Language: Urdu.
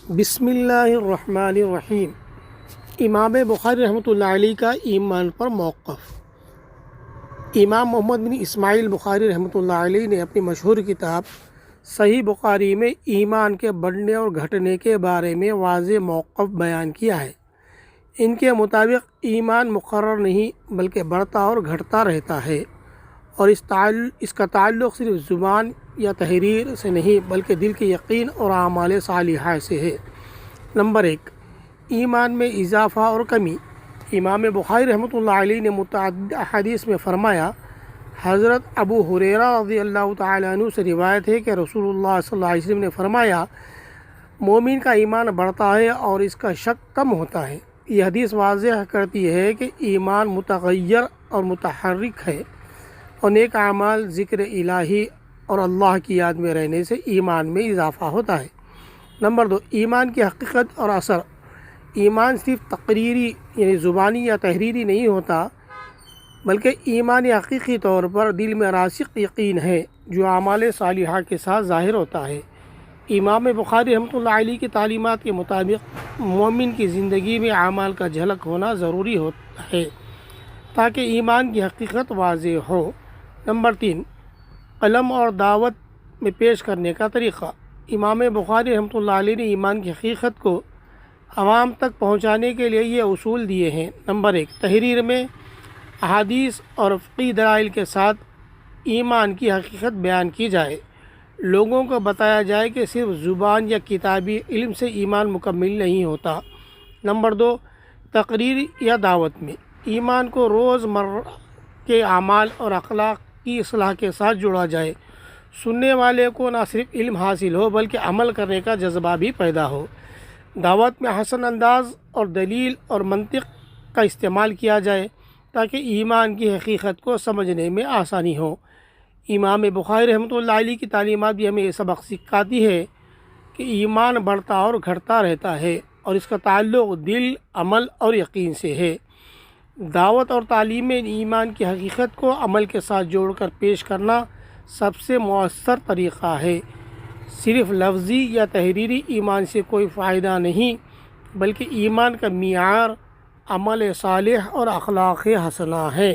بسم اللہ الرحمن الرحیم۔ امام بخاری رحمۃ اللہ علیہ کا ایمان پر موقف۔ امام محمد بن اسماعیل بخاری رحمۃ اللہ علیہ نے اپنی مشہور کتاب صحیح بخاری میں ایمان کے بڑھنے اور گھٹنے کے بارے میں واضح موقف بیان کیا ہے۔ ان کے مطابق ایمان مقرر نہیں بلکہ بڑھتا اور گھٹتا رہتا ہے، اور اس کا تعلق صرف زبان یا تحریر سے نہیں بلکہ دل کے یقین اور اعمال صالحہ سے ہے۔ نمبر 1، ایمان میں اضافہ اور کمی۔ امام بخاری رحمۃ اللہ علیہ نے متعدد احادیث میں فرمایا، حضرت ابو ہریرہ رضی اللہ تعالیٰ عنہ سے روایت ہے کہ رسول اللہ صلی اللہ علیہ وسلم نے فرمایا، مومن کا ایمان بڑھتا ہے اور اس کا شک کم ہوتا ہے۔ یہ حدیث واضح کرتی ہے کہ ایمان متغیر اور متحرک ہے، اور نیک اعمال، ذکر الہی اور اللہ کی یاد میں رہنے سے ایمان میں اضافہ ہوتا ہے۔ نمبر 2، ایمان کی حقیقت اور اثر۔ ایمان صرف تقریری یعنی زبانی یا تحریری نہیں ہوتا، بلکہ ایمان حقیقی طور پر دل میں راسخ یقین ہے جو اعمال صالحہ کے ساتھ ظاہر ہوتا ہے۔ امام بخاری رحمۃ اللہ علیہ کی تعلیمات کے مطابق مومن کی زندگی میں اعمال کا جھلک ہونا ضروری ہے تاکہ ایمان کی حقیقت واضح ہو۔ نمبر 3، قلم اور دعوت میں پیش کرنے کا طریقہ۔ امام بخاری رحمۃ اللہ علیہ نے ایمان کی حقیقت کو عوام تک پہنچانے کے لیے یہ اصول دیے ہیں۔ نمبر 1، تحریر میں احادیث اور فقہی دلائل کے ساتھ ایمان کی حقیقت بیان کی جائے۔ لوگوں کو بتایا جائے کہ صرف زبان یا کتابی علم سے ایمان مکمل نہیں ہوتا۔ نمبر 2، تقریر یا دعوت میں ایمان کو روز مرہ کے اعمال اور اخلاق کی اصلاح کے ساتھ جوڑا جائے۔ سننے والے کو نہ صرف علم حاصل ہو بلکہ عمل کرنے کا جذبہ بھی پیدا ہو۔ دعوت میں حسن انداز اور دلیل اور منطق کا استعمال کیا جائے تاکہ ایمان کی حقیقت کو سمجھنے میں آسانی ہو۔ امام بخاری رحمۃ اللہ علیہ کی تعلیمات بھی ہمیں یہ سبق سکھاتی ہے کہ ایمان بڑھتا اور گھٹتا رہتا ہے، اور اس کا تعلق دل، عمل اور یقین سے ہے۔ دعوت اور تعلیم میں ایمان کی حقیقت کو عمل کے ساتھ جوڑ کر پیش کرنا سب سے مؤثر طریقہ ہے۔ صرف لفظی یا تحریری ایمان سے کوئی فائدہ نہیں، بلکہ ایمان کا معیار عمل صالح اور اخلاق حسنہ ہے۔